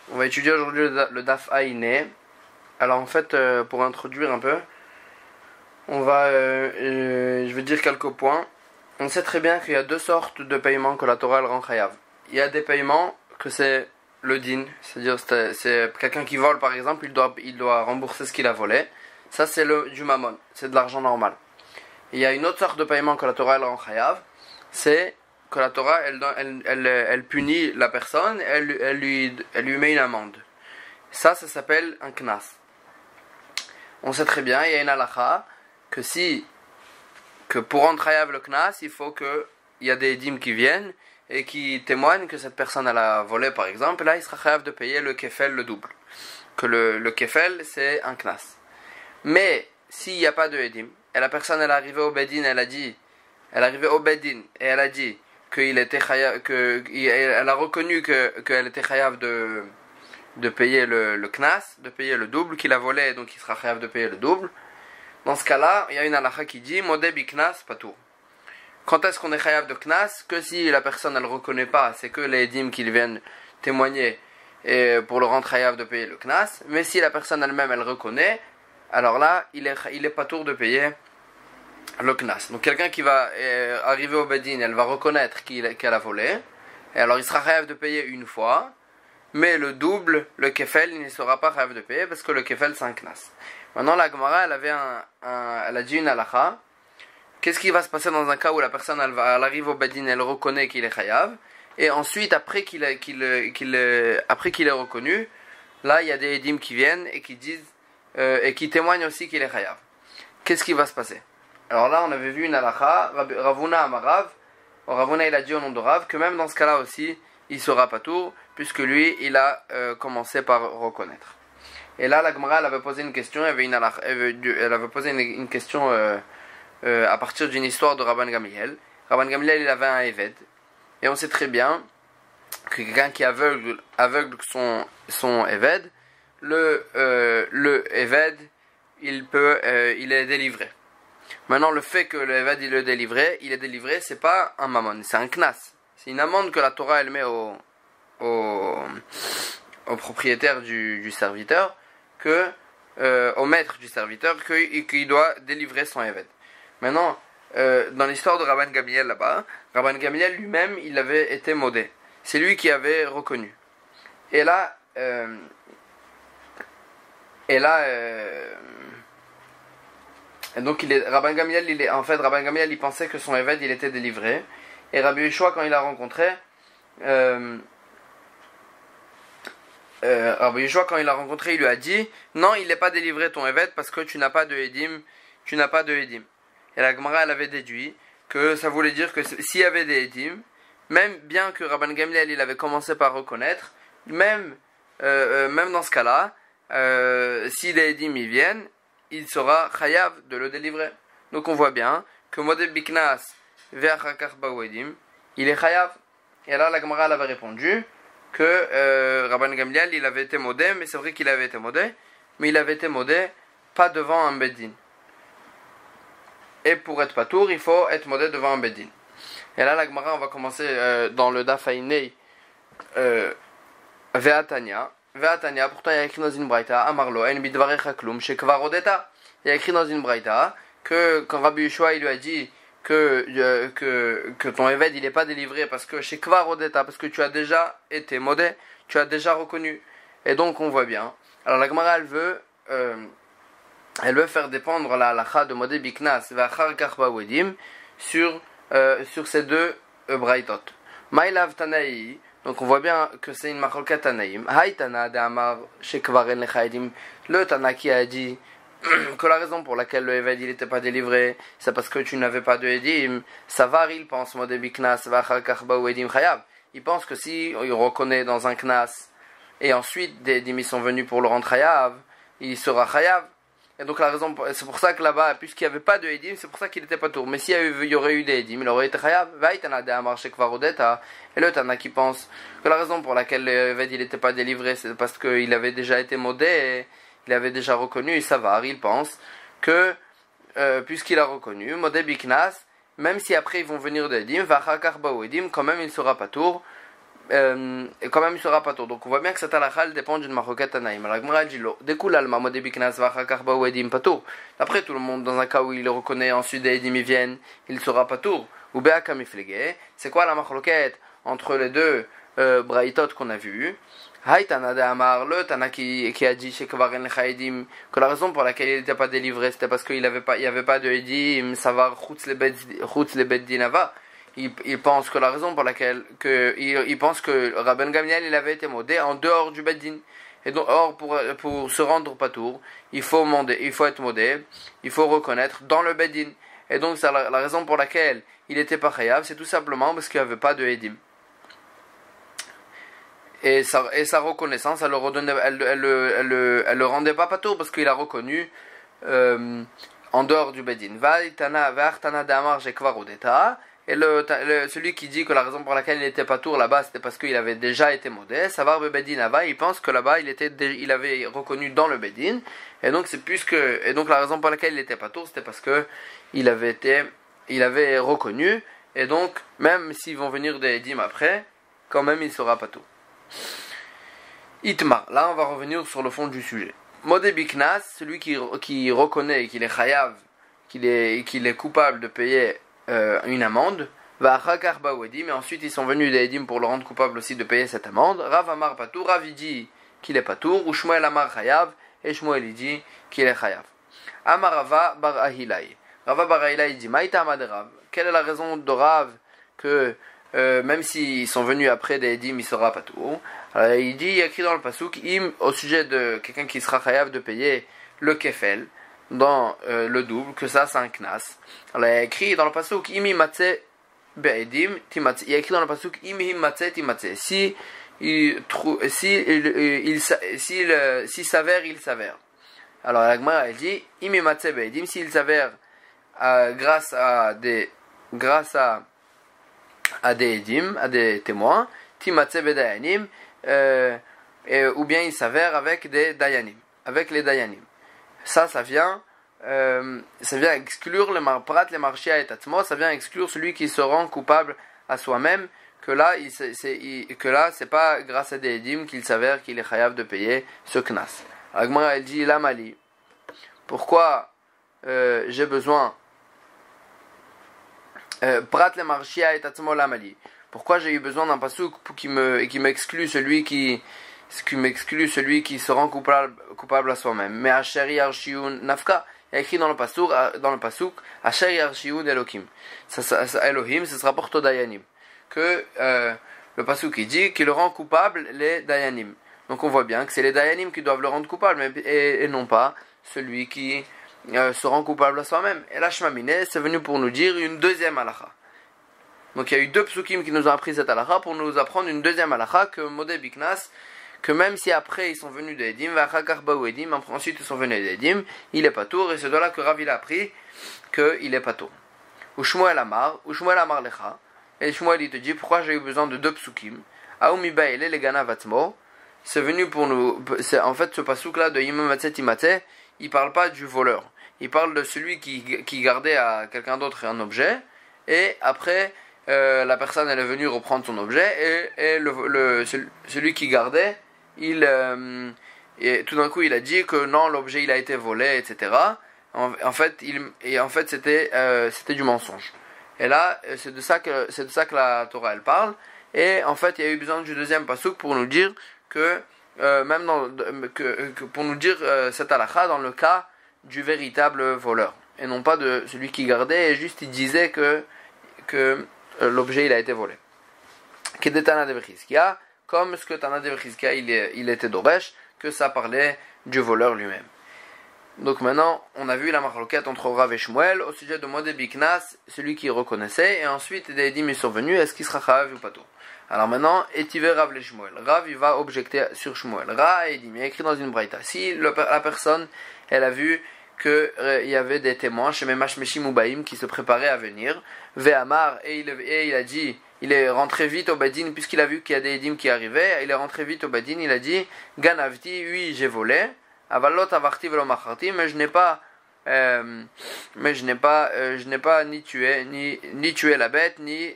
On va étudier aujourd'hui le Daf Aïné. Alors en fait, pour introduire un peu, je vais dire quelques points. On sait très bien qu'il y a deux sortes de paiements que la Torah elle rend chayav. Il y a des paiements que c'est le din, c'est-à-dire c'est quelqu'un qui vole par exemple, il doit rembourser ce qu'il a volé. Ça c'est du mammon, c'est de l'argent normal. Il y a une autre sorte de paiement que la Torah elle rend chayav, c'est que la Torah elle punit la personne, elle lui met une amende. Ça s'appelle un knas. On sait très bien, il y a une halakha que pour rendre chayav le knas, il faut qu'il y a des édim qui viennent et qui témoignent que cette personne elle a volé par exemple, et là il sera chayav de payer le kefel, le double. Que le kefel c'est un knas. Mais s'il n'y a pas de édim, et la personne elle est arrivée au bedin, elle est arrivée au bedin et elle a dit qu'elle a reconnu qu'elle était chayav de payer le knas, de payer le double qu'il a volé, donc il sera chayav de payer le double. Dans ce cas-là, il y a une halakha qui dit modé bi knas patour. Quand est-ce qu'on est chayav de knas? Que si la personne elle reconnaît pas, c'est que les édim qui viennent témoigner et pour le rendre chayav de payer le knas. Mais si la personne elle-même elle reconnaît, alors là il est patour de payer le knas. Donc quelqu'un qui va arriver au bedin, elle va reconnaître qu'elle a volé, et alors il sera chayav de payer une fois. Mais le double, le kefel, il ne sera pas chayav de payer parce que le kefel c'est un knas. Maintenant la Gemara, elle a dit une halakha. Qu'est-ce qui va se passer dans un cas où la personne elle arrive au bedin, elle reconnaît qu'il est chayav, et ensuite après qu'il est reconnu, là il y a des édim qui viennent et qui disent et qui témoignent aussi qu'il est chayav. Qu'est-ce qui va se passer? Alors là on avait vu une halakha, Ravuna Amarav, Ravuna il a dit au nom de Rav que même dans ce cas-là aussi il sera patour, puisque lui, il a commencé par reconnaître. Et là, la Gemara, elle avait posé une question, elle avait posé une question à partir d'une histoire de Rabban Gamliel. Rabban Gamliel, il avait un Eved. Et on sait très bien que quelqu'un qui aveugle son Eved, le Eved, il est délivré. Maintenant, le fait que le Eved, il est délivré, c'est pas un mammon, c'est un knas. C'est une amende que la Torah elle met au propriétaire du serviteur, au maître du serviteur, qu'il doit délivrer son évêque. Maintenant, dans l'histoire de Rabban Gamliel là-bas, Rabban Gamliel lui-même, il avait été modé. C'est lui qui avait reconnu. Et là, donc Rabban Gamliel, Rabban Gamliel, il pensait que son évêque, il était délivré. Et Rabbi Yeshua, quand il l'a rencontré, il lui a dit non, il n'est pas délivré ton évêque parce que tu n'as pas de édim. Et la Gemara elle avait déduit que ça voulait dire que s'il y avait des édim, même bien que Rabban Gamliel il avait commencé par reconnaître, même dans ce cas-là, si les édim y viennent, il sera chayav de le délivrer. Donc on voit bien que modé biknas il est chayav. Et là la Gemara elle avait répondu que Rabban Gamliel il avait été modé, mais c'est vrai qu'il avait été modé, mais il avait été modé pas devant un bedin. Et pour être patour, il faut être modé devant un bedin. Et là la Gemara on va commencer dans le Daf Ainei Ve'atanya, pourtant il y a écrit dans une braïta Amarlo en bidvarecha klum shekvar odeta. Il y a écrit dans une braïta que quand Rabbi Yeshua il lui a dit que ton évêque il n'est pas délivré parce que chez Kvar Odeta, parce que tu as déjà été modé, tu as déjà reconnu. Et donc on voit bien. Alors la Gemara elle veut faire dépendre la halakha de modé biknas v'achar karba wedim sur ces deux braïtot. Maïlav Tanaï, donc on voit bien que c'est une macholkat Tanaïm. Haïtana de Amar chez Kvar en lechaïdim, le Tana qui a dit que la raison pour laquelle le évêque il n'était pas délivré, c'est parce que tu n'avais pas de édim. Savar il pense modé biknas v'achar karba ou edim chayav. Il pense que si il reconnaît dans un knas et ensuite des édim sont venus pour le rendre chayav, il sera chayav. Et donc la raison, c'est pour ça que là-bas, puisqu'il n'y avait pas de édim, c'est pour ça qu'il n'était pas tour. Mais s'il y aurait eu des édim, il aurait été chayav. Vaïtana de Amar chez Kvar Odeta. Et le Tana qui pense que la raison pour laquelle le évêque il n'était pas délivré, c'est parce qu'il avait déjà été modé et il avait déjà reconnu, et Savar, il pense que, puisqu'il a reconnu, modé biknas, même si après ils vont venir de Edim, vachakar ba Edim, quand même il ne sera pas tour, et quand même il sera pas tôt. Donc on voit bien que cette halakha elle dépend d'une maroquette tanaïm. Alors Gemara dit lo, découle alma modé biknas vachakar ba edim pato. Après tout le monde dans un cas où il le reconnaît, ensuite des edim ils viennent, il sera pas tôt. Ou be'aka miflege. C'est quoi la maroquette entre les deux braïtot qu'on a vu? Haïtana de Amar, le Tana qui a dit chez Kvaren le Chaïdim que la raison pour laquelle il n'était pas délivré c'était parce qu'il n'y avait pas de Edim, savoir Chutz le Bet Dinava. Il pense que la raison pour laquelle il pense que Rabben Gamliel il avait été modé en dehors du Beddin. Et donc, or pour se rendre patour, il faut être modé, il faut reconnaître dans le Beddin. Et donc la raison pour laquelle il était pas chayav, c'est tout simplement parce qu'il n'y avait pas de Edim. Et sa reconnaissance, elle le rendait pas patour parce qu'il a reconnu en dehors du Bedin. Et celui qui dit que la raison pour laquelle il était patour là-bas c'était parce qu'il avait déjà été modeste, savoir le Bedin Ava, il pense que là-bas il avait reconnu dans le Bedin. Et donc la raison pour laquelle il était patour c'était parce que il avait reconnu. Et donc même s'ils vont venir des Edim après, quand même il sera patour. Itmar, là on va revenir sur le fond du sujet. Modé Biknas, celui qui reconnaît qu'il est chayav, qu'il est coupable de payer une amende, va Chakar Bawedim, mais ensuite ils sont venus des Edim pour le rendre coupable aussi de payer cette amende. Rav Amar Patour, Rav dit qu'il est Patour, ou Shmuel Amar Chayav, et Shmuel dit qu'il est chayav. Amar Rava Bar Ahilai. Rava Bar Ahilai dit Maïta Amad Rav. Quelle est la raison de Rav que même s'ils sont venus après des Edim, il sera Patour? Il dit, il y a écrit dans le Pasuk, au sujet de quelqu'un qui sera chayav de payer le kefel, dans le double, que ça c'est un knas. Alors il y a écrit dans le Pasuk, imi matse be'edim timatse. Il y a écrit dans le Pasuk, imi matse timatse. Si s'avère, il s'avère. Alors la Gemara elle dit, imi matse be'edim, s'il s'avère grâce à des edim, à des témoins, timatse be'dayanim, ou bien il s'avère avec des dayanim, avec les dayanim. Ça vient exclure le prat, le marchia et tatmo, ça vient exclure celui qui se rend coupable à soi-même, que là c'est pas grâce à des edim qu'il s'avère qu'il est chayav de payer ce knas. Agmara elle dit la mali. Pourquoi j'ai besoin prat le marchia et tatmo la mali? Pourquoi j'ai eu besoin d'un pasouk qui m'exclue celui qui se rend coupable à soi-même? Mais Asheri Arshiyun Nafka, il y a écrit dans le pasouk Asheri Arshiyun Elohim. Elohim, ce sera pour Dayanim. Que le pasouk il dit qu'il le rend coupable les Dayanim. Donc on voit bien que c'est les Dayanim qui doivent le rendre coupable et non pas celui qui se rend coupable à soi-même. Et là Shmamine, c'est venu pour nous dire une deuxième halakha. Donc il y a eu deux psukim qui nous ont appris cette halakha pour nous apprendre une deuxième halakha que Modé Biknas, que même si après ils sont venus des Edim, ensuite ils sont venus des Edim, il est patour, et c'est de là que Rav il a appris qu'il est patour. Ou Shmuel Amar Lecha, et Shmuel il te dit pourquoi j'ai eu besoin de deux psukim. Aoumi Baile le Gana Vatmo, c'est venu pour nous, en fait ce pasuk là de Yimamatse Timate, il parle pas du voleur, il parle de celui qui gardait à quelqu'un d'autre un objet, et après la personne elle est venue reprendre son objet et celui qui gardait et tout d'un coup il a dit que non l'objet il a été volé etc. En fait c'était du mensonge. Et là c'est de ça que la Torah elle parle. Et en fait il y a eu besoin du deuxième pasuk pour nous dire que pour nous dire cette halakha dans le cas du véritable voleur et non pas de celui qui gardait et juste il disait que l'objet il a été volé. Kedetana de Bechizkia, comme ce que Tana de Bechizkia il était d'Oresh, que ça parlait du voleur lui-même. Donc maintenant, on a vu la marloquette entre Rav et Shmuel au sujet de Modé Biknas, celui qui reconnaissait, et ensuite des Edim ils sont venus, est-ce qu'il sera chayav ou pas tout? Alors maintenant, Etive Rav le Shmuel. Rav il va objecter sur Shmuel. Ra Edim, il y a écrit dans une braïta. Si la personne, elle a vu qu'il y avait des témoins chez Memash Meshim Ubaim qui se préparaient à venir, Ve'amar, et il a dit, il est rentré vite au Badin, puisqu'il a vu qu'il y a des Edim qui arrivaient, il est rentré vite au Badin, il a dit, Ganavti, oui j'ai volé, Avalot avarti velo macharti, mais je n'ai pas mais je n'ai pas ni tué la bête, ni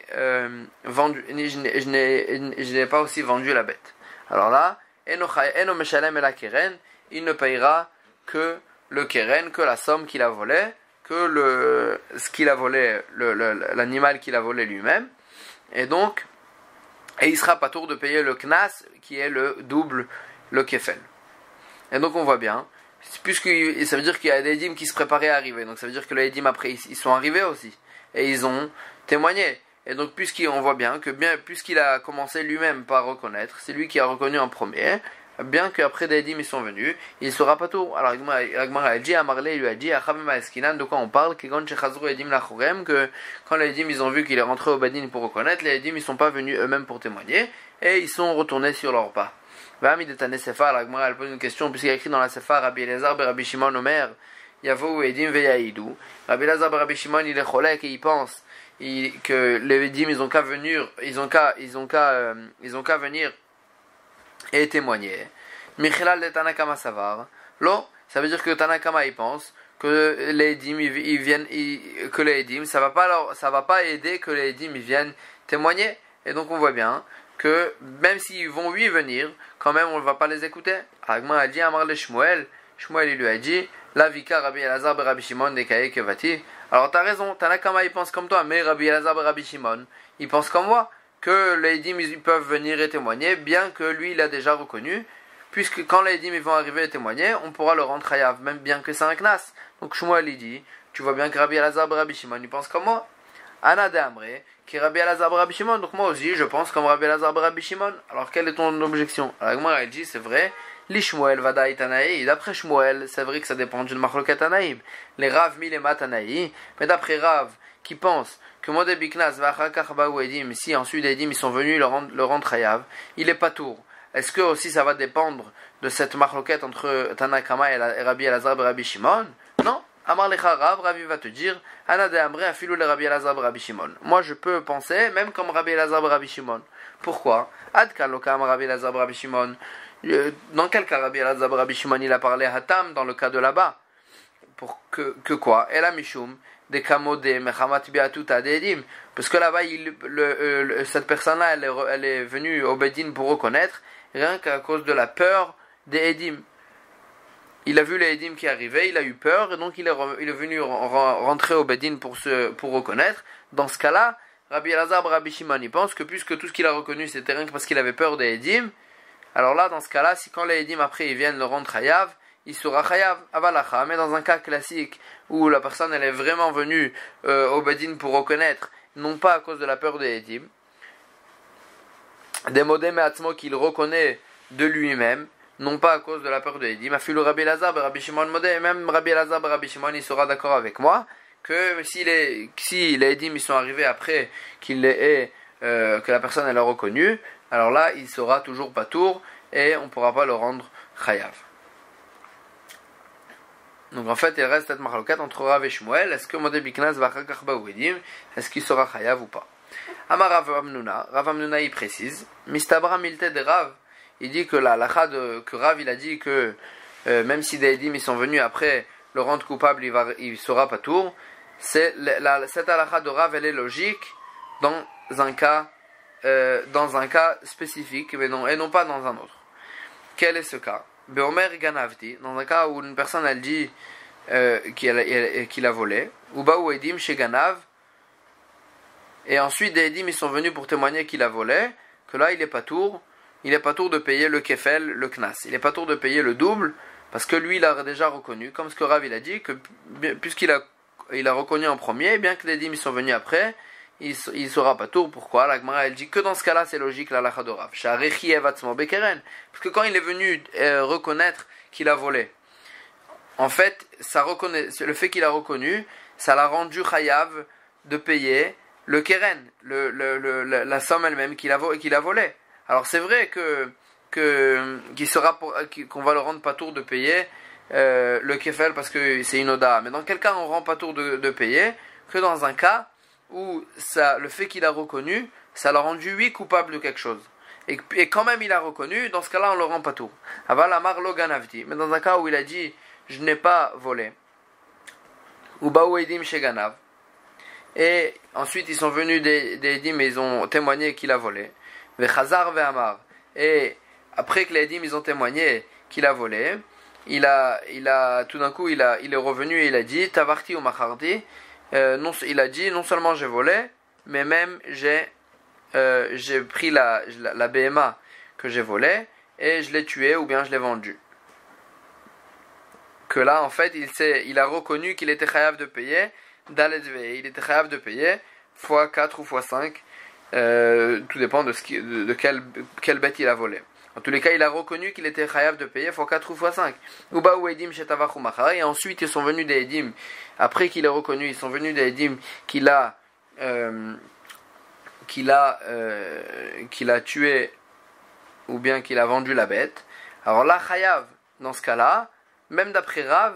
vendu, ni je n'ai pas aussi vendu la bête. Alors là, eno meshalem el keren, il ne payera que le keren, que la somme qu'il a volée, que ce qu'il a volé, l'animal qu'il a volé lui-même, et donc, et il sera pas tour de payer le knas, qui est le double, le kefel. Et donc on voit bien, puisque ça veut dire qu'il y a des édimes qui se préparaient à arriver, donc ça veut dire que les édimes après ils sont arrivés aussi, et ils ont témoigné. Et donc puisqu'on voit bien que puisqu'il a commencé lui-même par reconnaître, c'est lui qui a reconnu en premier, bien qu'après des édimes ils sont venus, il sera pas tout. Alors Agmar a dit, Amarlé lui a dit, de quoi on parle, que quand les édimes ils ont vu qu'il est rentré au Badin pour reconnaître, les édimes ils sont pas venus eux-mêmes pour témoigner, et ils sont retournés sur leur pas. Vami de Tane Sephar, Agmar elle pose une question, puisqu'il y a écrit dans la Sephar, Rabbi Elazar et Rabbi Shimon Omer, Yavo Edim Veyaïdou. Rabbi Elazar et Rabbi Shimon il est cholek et il pense que les édimes ils ont qu'à venir, ils ont qu'à venir et témoigner. Michilal de Tanakama Savar. Lo, ça veut dire que Tanakama il pense que les édimes ils viennent, que les édimes ça va pas aider que les édimes ils viennent témoigner. Et donc on voit bien que même s'ils vont lui venir, quand même on ne va pas les écouter. Agma a dit Amar le Shmuel, Shmuel il lui a dit la vika Rabbi Elazar et Rabbi Shimon de Kaye Kevati. Alors t'as raison, Tanakama il pense comme toi, mais Rabbi Elazar et Rabbi Shimon il pense comme moi que les édimes ils peuvent venir et témoigner, bien que lui il a déjà reconnu, puisque quand les édimes ils vont arriver et témoigner, on pourra le rendre chayav, même bien que c'est un knas. Donc Shmuel il dit, tu vois bien que Rabbi Elazar et Rabbi Shimon ils pensent comme moi. Ana de Amre, qui est Rabbi Elazar et Rabbi Shimon, donc moi aussi je pense comme Rabbi Elazar et Rabbi Shimon. Alors quelle est ton objection? Alors moi elle dit, c'est vrai, li Shmuel vadaï Tanaï, d'après Shmuel, c'est vrai que ça dépend d'une marloquet Tanaïm, les Rav milema Tanaï, mais d'après Rav, qui pense que Modé Biknas va ou Edim, si ensuite les Edim ils sont venus le rendre chayav, il est pas tour. Est-ce que aussi ça va dépendre de cette marloquette entre Tanakama et Rabbi Elazar et Rabbi Shimon? Non. Amar lecha Rav, Rabbi va te dire, Ana de Amre afilou le Rabbi Elazar et Rabbi Shimon. Moi je peux penser même comme Rabbi Elazar et Rabbi Shimon. Pourquoi? Ad kalokam Rabbi Elazar et Rabbi Shimon. Dans quel cas Rabbi Elazar et Rabbi Shimon il a parlé Hatam dans le cas de là-bas? Pour que quoi? Et la Mishum des kamodé mechamat biatuta des edim, parce que là-bas cette personne-là elle est venue au Bedin pour reconnaître rien qu'à cause de la peur des edim. Il a vu les edim qui arrivaient, il a eu peur et donc il est venu rentrer au Bedin pour reconnaître. Dans ce cas-là, Rabbi Elazar, Rabbi Shimon, il pense que puisque tout ce qu'il a reconnu c'était rien que parce qu'il avait peur des edim, alors là dans ce cas-là, si quand les edim après ils viennent le rendre chayav, il sera chayav avalacha. Mais dans un cas classique où la personne elle est vraiment venue au Bedin pour reconnaître, non pas à cause de la peur des edim, des modem et atzmo qu'il reconnaît de lui-même, non pas à cause de la peur des edim, afilu Rabbi Elazar et Rabbi Shimon modé, même Rabbi Elazar et Rabbi Shimon il sera d'accord avec moi que si les edim ils sont arrivés après que la personne elle a reconnu, alors là il sera toujours patour et on ne pourra pas le rendre chayav. Donc en fait, il reste cette marloquette entre Rav et Shmuel. Est-ce que Modé Biknas va chakachba ou edim? Est-ce qu'il sera chayav ou pas? Amar Rav Amnuna il précise. Mistabra milte de Rav, il dit que la halakha que Rav il a dit que même si des edim ils sont venus après le rendre coupable, il sera pas tour. Cette halakha de Rav elle est logique dans un cas spécifique, mais non, et non pas dans un autre. Quel est ce cas? Beomer ganavti, dans un cas où une personne elle dit qu'il a volé, ou baou edim chez ganav, et ensuite des edim ils sont venus pour témoigner qu'il a volé, que là il est pas tour de payer le kefel, le knas, il est pas tour de payer le double, parce que lui il a déjà reconnu, comme ce que Rav il a dit, que puisqu'il a reconnu en premier, bien que les edim ils sont venus après, il sera pas tour. Pourquoi? La Gemara elle dit que dans ce cas-là c'est logique la halakha de Rav. Parce que quand il est venu reconnaître qu'il a volé, en fait le fait qu'il a reconnu, ça l'a rendu chayav de payer le keren, la somme elle-même qu'il a volé. Alors c'est vrai qu'on va le rendre pas tour de payer le kefel parce que c'est une oda. Mais dans quel cas on rend pas tour de payer? Que dans un cas où le fait qu'il a reconnu, ça l'a rendu lui coupable de quelque chose. Et quand même il a reconnu, dans ce cas-là on le rend pas tour. Aval amar lo ganavti. Mais dans un cas où il a dit je n'ai pas volé, Ubaou Edim Sheganav. Et ensuite ils sont venus des Edim et ils ont témoigné qu'il a volé. Vechazar Ve'amar. Et après que les Edim ils ont témoigné qu'il a volé, il a tout d'un coup il est revenu et il a dit Tavarti ou Machardi. Il a dit non seulement j'ai volé, mais même j'ai pris la BMA que j'ai volée et je l'ai tué ou bien je l'ai vendu. Que là en fait il a reconnu qu'il était chayav de payer il était chayav de payer fois 4 ou fois 5, tout dépend de quelle bête il a volé. En tous les cas il a reconnu qu'il était chayav de payer fois 4 ou fois 5. Et ensuite ils sont venus des edim, après qu'il ait reconnu, ils sont venus des edim qu'il a tué ou bien qu'il a vendu la bête. Alors là chayav, dans ce cas-là, même d'après Rav,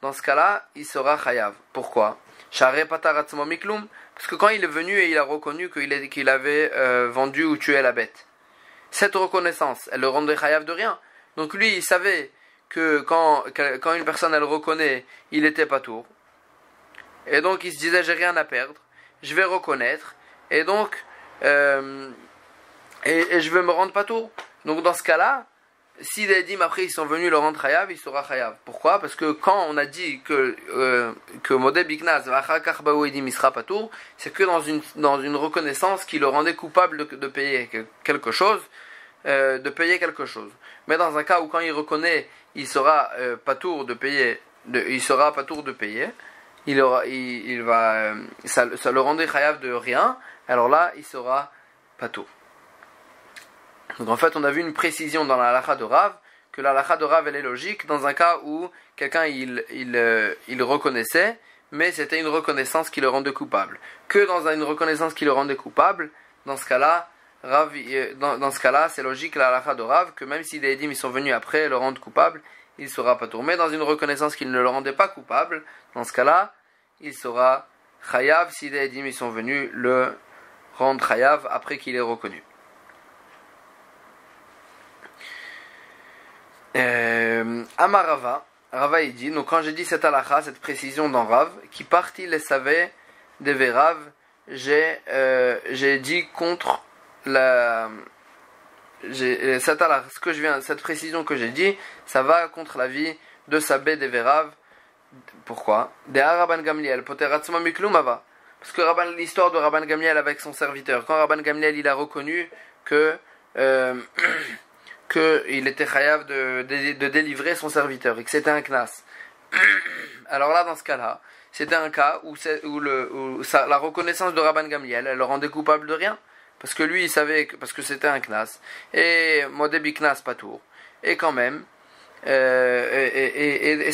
dans ce cas-là, il sera chayav. Pourquoi? Parce que quand il est venu et il a reconnu qu'il avait vendu ou tué la bête, cette reconnaissance, elle le rendait chayav de rien. Donc lui, il savait que quand une personne elle reconnaît, il était patour. Et donc il se disait j'ai rien à perdre, je vais reconnaître, et donc et je vais me rendre patour. Donc dans ce cas-là, si les dîmes après ils sont venus le rendre chayav, il sera chayav. Pourquoi? Parce que quand on a dit que modé biknaz v'achakach baou edim il sera patour, c'est que dans une reconnaissance qui le rendait coupable de payer quelque chose, Mais dans un cas où quand il reconnaît, il sera patour de payer, ça le rendait chayav de rien. Alors là, il sera patour. Donc en fait, on a vu une précision dans la halakha de Rav, que la halakha de Rav elle est logique dans un cas où quelqu'un il reconnaissait, mais c'était une reconnaissance qui le rendait coupable. Que dans une reconnaissance qui le rendait coupable, dans ce cas-là, c'est logique la halakha de Rav, que même si les édim ils sont venus après le rendre coupable, il sera pas tourné. Dans une reconnaissance qui ne le rendait pas coupable, dans ce cas-là, il sera chayav si les édim ils sont venus le rendre chayav après qu'il est reconnu. Amarava, Rava il dit, donc quand j'ai dit cette halakha, cette précision dans Rav, qui partit les savait des Vérav, j'ai dit contre cette précision que j'ai dit, ça va contre l'avis de Sabé des Vérav. Pourquoi? Des Rabban Gamliel, poteratzma miklumava. Parce que l'histoire de Rabban Gamliel avec son serviteur, quand Rabban Gamliel il a reconnu qu'il était chayav de délivrer son serviteur et que c'était un knas. Alors là, dans ce cas-là, c'était un cas où la reconnaissance de Rabban Gamliel, elle le rendait coupable de rien. Parce que lui, il savait parce que c'était un knas. Et Modébi knas patour. Et quand même, et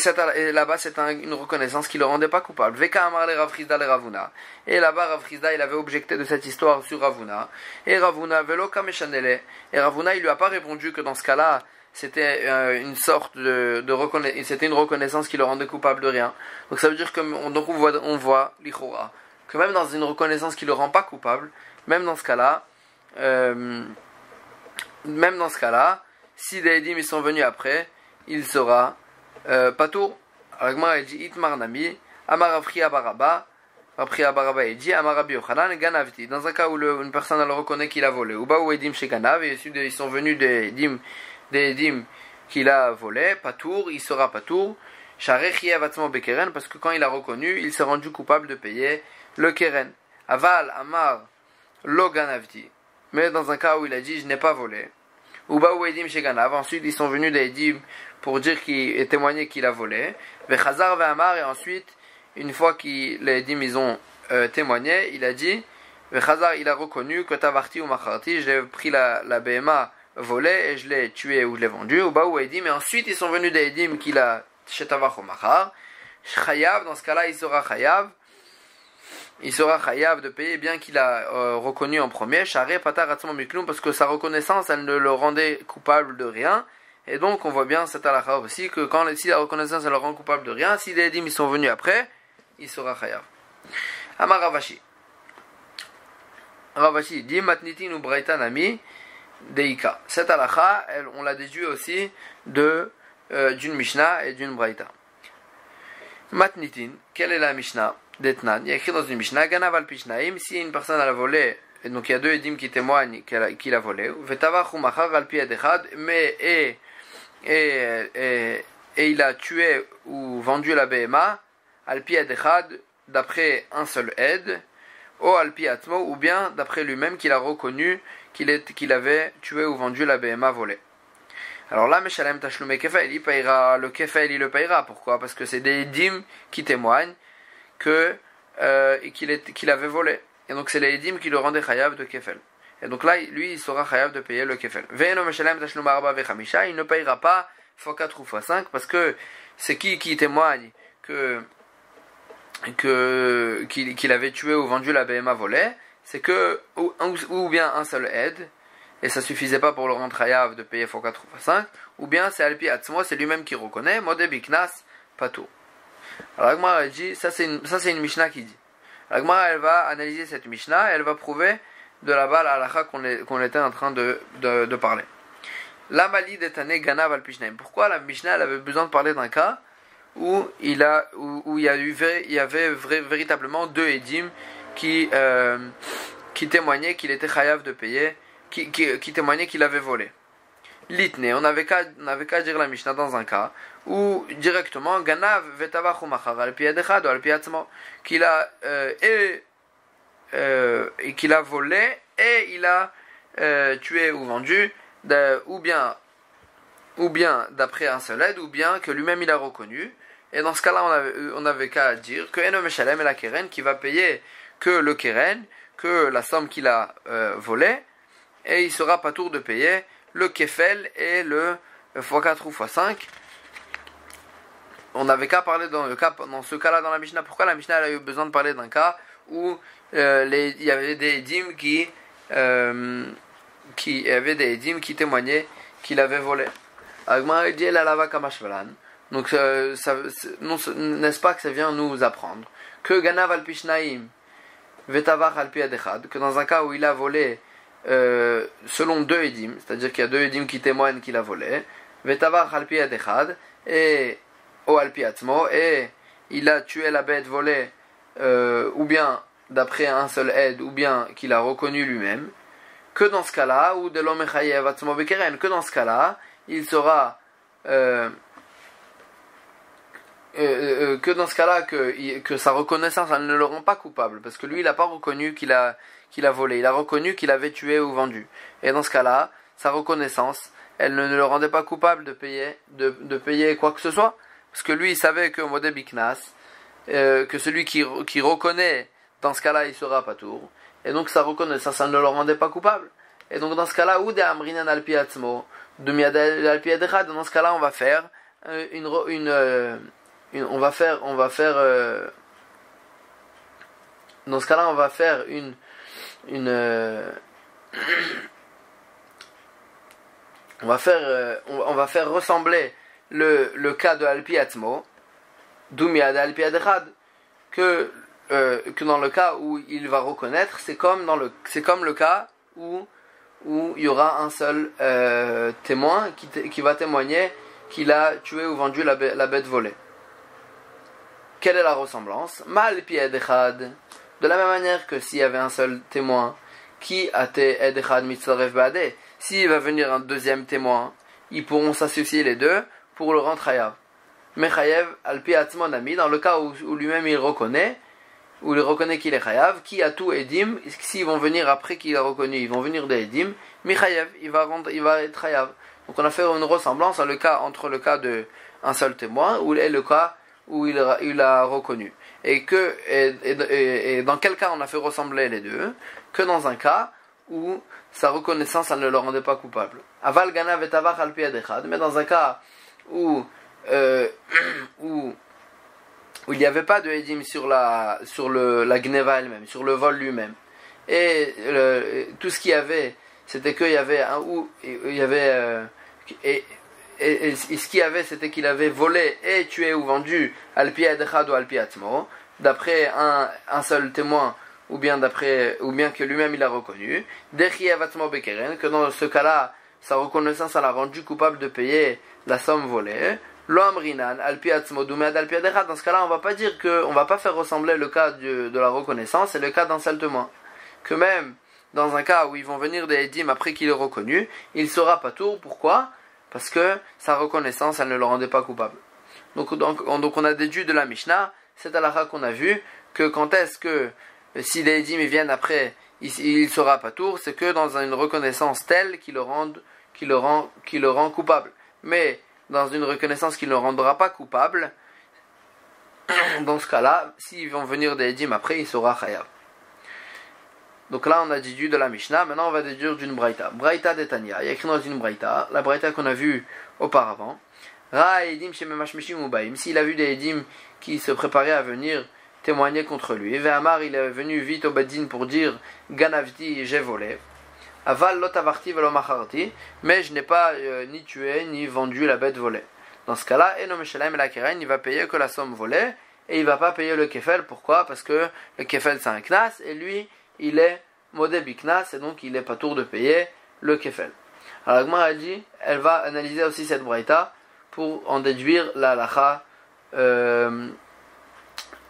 là-bas, c'est une reconnaissance qui ne le rendait pas coupable. Veka amar le Rav Chizda le Ravuna. Et là-bas, Rav Chizda, il avait objecté de cette histoire sur Ravuna. Et Ravuna, velo kameshanele. Et Ravuna, il lui a pas répondu que dans ce cas-là, c'était une sorte de reconnaissance, c'était une reconnaissance qui le rendait coupable de rien. Donc ça veut dire on voit l'ichora, que même dans une reconnaissance qui le rend pas coupable, même dans ce cas-là, si les édim ils sont venus après, il sera patour. Alors il dit Itmar Nami, Amarafri Abaraba, Rapri Abaraba il dit Amarabi Yochanan Ganavti. Dans un cas où une personne elle reconnaît qu'il a volé, ou Ba ou Edim chez Ganav, et ils sont venus des Edim qu'il a volé, patour, il sera patour. Sharechi Avatzmo Bekeren, parce que quand il a reconnu, il s'est rendu coupable de payer le Keren. Aval Amar Lo Ganavti. Mais dans un cas où il a dit je n'ai pas volé, ou Ba ou Edim chez Ganav, ensuite ils sont venus des Edim pour dire qu'il est témoigné qu'il a volé. Vechazar ve'amar, et ensuite, une fois les Edim ils ont témoigné, il a dit, Vechazar il a reconnu que tavarti ou macharti, j'ai pris la BMA volée et je l'ai tué ou je l'ai vendu, ou baou Edim, et ensuite ils sont venus des Edim qu'il a shetavach ou machar. Chayav, dans ce cas-là, il sera chayav de payer bien qu'il a reconnu en premier, Share patar atzmo miklum, parce que sa reconnaissance elle ne le rendait coupable de rien. Et donc on voit bien cette halakha aussi que si la reconnaissance elle le rend coupable de rien, si les édim ils sont venus après, il sera chayav. Amar Ravashi dit matnitin ou braïta nami deika. Cette halakha on l'a déduit aussi d'une Mishnah et d'une braïta. Matnitin, quelle est la Mishnah d'Etnan? Il y a écrit dans une Mishnah, Ganav al Pishnaim, si une personne a volé, et donc il y a deux édim qui témoignent qu'il a volé, Vetavach ou Machar al Pi Adechad, mais et il a tué ou vendu la BMA, al Pi Adechad, d'après un seul aide, ou al Pi Atmo, ou bien d'après lui-même qu'il a reconnu qu'il avait tué ou vendu la BMA volée. Alors là, Meshalem Tashlume Kefel, il payera le Kefel, il le payera. Pourquoi? Parce que c'est des Edim qui témoignent qu'il avait volé. Et donc c'est les Edim qui le rendaient Chayav de Kefel. Et donc là, lui, il sera Chayav de payer le Kefel. Ve'eno Meshalem Tashlume Arba Vechamisha, il ne payera pas x4 ou x5, parce que c'est qui témoigne qu'il avait tué ou vendu la BMA volée, c'est que ou bien un seul aide, et ça suffisait pas pour le rendre chayav de payer x4 ou x5, ou bien c'est Alpi Atzmo, c'est lui-même qui reconnaît, Modé Biknas, Patou. Alors Agmara dit, ça c'est une Mishnah qui dit. Agmara elle va analyser cette Mishnah, et elle va prouver de là-bas la halakha qu'on était en train de parler. La Mali d'Etané Ganav al Pishnaim. Pourquoi la Mishnah elle avait besoin de parler d'un cas où il y avait véritablement deux édim qui témoignaient qu'il était chayav de payer, qui témoignait qu'il avait volé. Litné, on n'avait qu'à dire la Mishnah dans un cas où directement Ganav vetavach umachar al pi adechad ou al pi atzmo, qu'il a volé et il a tué ou vendu ou bien d'après un seul aide, ou bien que lui-même il a reconnu. Et dans ce cas-là, on avait qu'à dire que Eno Meshalem et la Keren qui va payer que le Keren, que la somme qu'il a volée, et il sera pas tour de payer le Kefel et le x4 ou x5. On n'avait qu'à parler dans ce cas-là dans la Mishnah. Pourquoi la Mishnah elle a eu besoin de parler d'un cas où il y avait des édim qui témoignaient qu'il avait volé. Agmara dit la lava kamashvalan. Donc n'est-ce pas que ça vient nous apprendre que Ganav al Pishnaim Vetavach al Pi Adechad, que dans un cas où il a volé selon deux édim, c'est-à-dire qu'il y a deux édim qui témoignent qu'il a volé, Vetavach al Pi Adechad et au al Pi Atzmo, et il a tué la bête volée ou bien d'après un seul aide, ou bien qu'il a reconnu lui-même, que dans ce cas-là, ou de l'homme chayev atzmo bekeren, que dans ce cas-là, il sera que dans ce cas-là que sa reconnaissance elle ne le rend pas coupable, parce que lui il n'a pas reconnu qu'il a volé, il a reconnu qu'il avait tué ou vendu, et dans ce cas-là sa reconnaissance elle ne le rendait pas coupable de payer quoi que ce soit, parce que lui il savait que Modé Biknas, que celui qui reconnaît dans ce cas-là il sera pas tour, et donc sa reconnaissance ça ne le rendait pas coupable. Et donc dans ce cas-là, ou de Amrinan al Pi Atzmo, de Miad al Pi Adechad, dans ce cas-là on va faire on va faire ressembler le cas de Alpi Atzmo, Doumiad Alpi Adechad, que dans le cas où il va reconnaître, c'est comme le cas où il y aura un seul témoin qui va témoigner qu'il a tué ou vendu la bête volée. Quelle est la ressemblance? Mal pi edechad. De la même manière que s'il y avait un seul témoin qui a été edechad mitzaref ba'adeh, s'il va venir un deuxième témoin, ils pourront s'associer les deux pour le rendre chayav. Mais chayav al pi atzmo nami, dans le cas où lui-même il reconnaît qu'il est chayav, qui a tout edim, s'ils vont venir après qu'il a reconnu, ils vont venir des edim, mi chayav, il va être chayav. Donc on a fait une ressemblance entre le cas de un seul témoin et le cas où il a reconnu. Et dans quel cas on a fait ressembler les deux? Que dans un cas où sa reconnaissance elle ne le rendait pas coupable. Aval ganav et tavach al pi adechad, mais dans un cas où il n'y avait pas de edim sur la gneva elle-même, sur le vol lui-même. Et tout ce qu'il y avait, c'était qu'il y avait et ce qu'il y avait, c'était qu'il avait volé et tué ou vendu al pi adechad ou al pi atzmo, d'après un seul témoin, ou bien que lui-même il a reconnu, dechiev atzmo bekeren, que dans ce cas-là, sa reconnaissance l'a rendu coupable de payer la somme volée, Lo amrinan, alpi atzmo dumed alpi adechad. Dans ce cas-là, on va pas dire on va pas faire ressembler le cas de la reconnaissance et le cas d'un seul témoin. Que même dans un cas où ils vont venir des Edim après qu'il est reconnu, il sera pas tour. Pourquoi? Parce que sa reconnaissance, elle ne le rendait pas coupable. Donc on a déduit de la Mishnah, cette halakha qu'on a vu, que quand est-ce que si les Edim viennent après, il sera pas tour, c'est que dans une reconnaissance telle qui le rend coupable. Mais dans une reconnaissance qui ne le rendra pas coupable, dans ce cas-là, s'ils vont venir des Edim après, il sera chayav. Donc là, on a déduit de la Mishnah. Maintenant, on va déduire d'une Braïta. Braïta d'Etania. Il y a écrit dans une Braïta, la Braïta qu'on a vue auparavant. Ra Edim Shememashmishim Ubaim. S'il a vu des Edim qui se préparaient à venir témoigner contre lui. Ve'amar, il est venu vite au Badin pour dire Ganavti, j'ai volé. Aval lotavarti velo macharti. Mais je n'ai pas ni tué ni vendu la bête volée. Dans ce cas-là, Enom Shalem la Keren, il va payer que la somme volée. Et il va pas payer le kefel. Pourquoi? Parce que le kefel c'est un knas. Et lui, il est modé biknas, et donc il est pas tour de payer le kefel. Alors la Gemara dit, elle va analyser aussi cette braïta pour en déduire la